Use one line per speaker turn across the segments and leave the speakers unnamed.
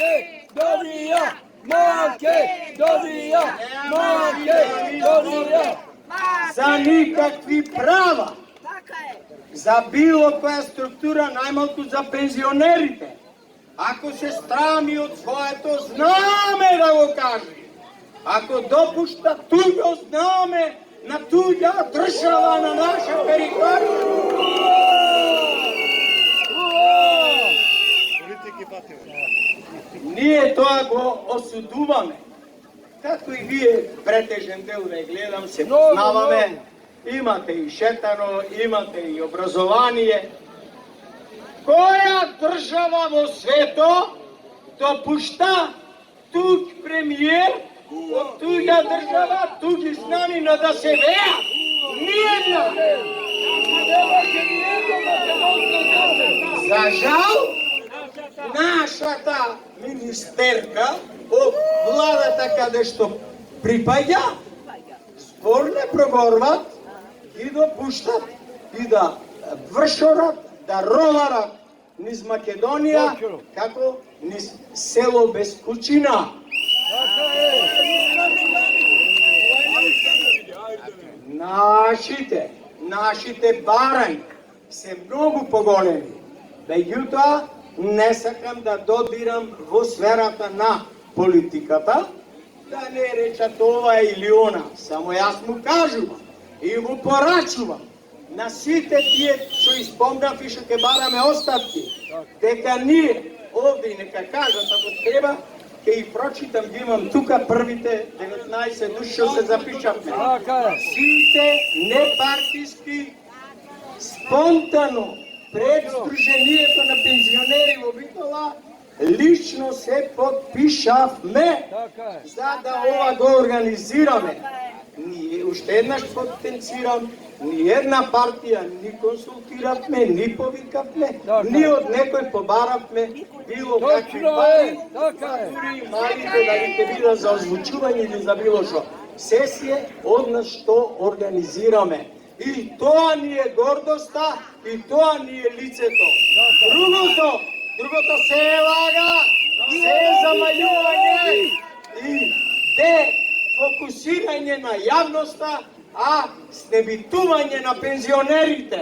Makedonija! Makedonija! Makedonija!
За никакви права. За било која структура, најмалку за пензионерите. Ако се страми од своето знаме да го кажи, ако допушта туѓо знаме на туѓа држава на наша територија, ние тоа го осудуваме. Како и вие претежен дел ве гледам, се познаваме, имате и шетано, имате и образование. Која држава во свето допушта туѓ премиер од туѓа држава, туѓи знамина да се веат? Ниједна! За жал, нашата министерка од владата каде што припаѓа, збор не проговорват, ги допуштат и да вршорат, да роварат низ Македонија, како низ село без кучина. Нашите барања се многу поголеми. Меѓутоа, не сакам да додирам во сферата на политиката, да не речат ова или она. Само јас му кажувам и му порачувам на сите тие што испомнав и што ќе бараме оставки, дека ние овде нека кажат ако треба, ќе и прочитам, ги имам тука првите 19 души што се запишавме. Сите непартиски спонтано пред Сдруженијето на пензионери во Битола лично се подпишавме за да ова го организираме. Ние уште еднаш потенцирам, ни една партија ни консултиравме, ни повикавме, ни од некој побаравме било какви пари, дури и малите да ги ќе бидат за озвучување или за било што. Сесија од нас што организираме. И тоа ни е гордоста, и тоа ни е лицето. Другото се е лага, се е замајување и дефокусирање на јавноста, а снебитување на пензионерите.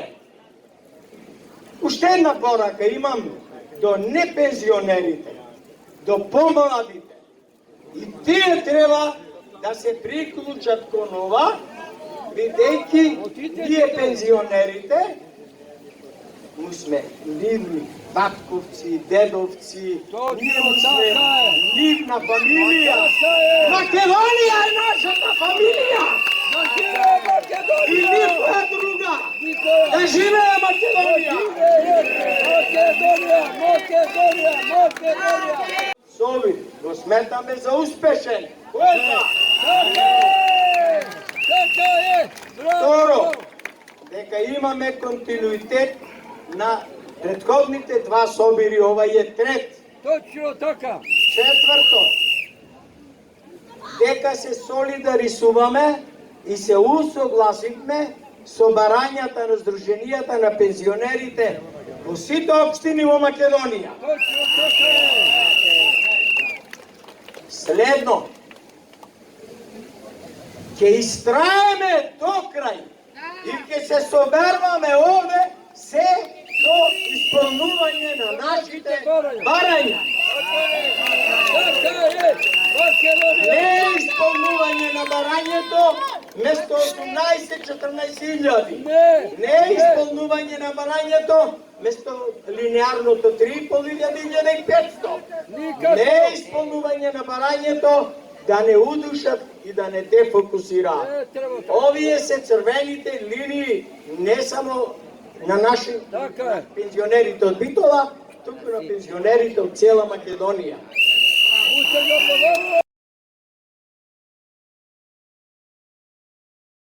Уште една порака имам до непензионерите, до помладите. И тие треба да се приклучат кон ова, бидејќи ние пензионерите му сме нивни татковци, дедовци, ние му сме нивна фамилија. Македонија е нашата фамилија! И никоја друга! Да живее Македонија! Сови, го сметаме за успешен. Второ, дека имаме континуитет на предходните два собири, ова е трет.
Точно така.
Четврто, дека се солидаризуваме и се усогласивме со барањата на Сдруженијата на пензионерите во сите општини во Македонија.
Точно така.
Следно, ќе истраеме до крај и ќе се соберваме овде се до исполнување на нашите барања. Не исполнување на барањето место 18-14 000. Не исполнување на барањето место линеарното 3.500. Не исполнување на барањето да не удушат и да не дефокусираат. Овие се црвените линии не само на наши пензионерите од Битола, туку на пензионерите од цела Македонија.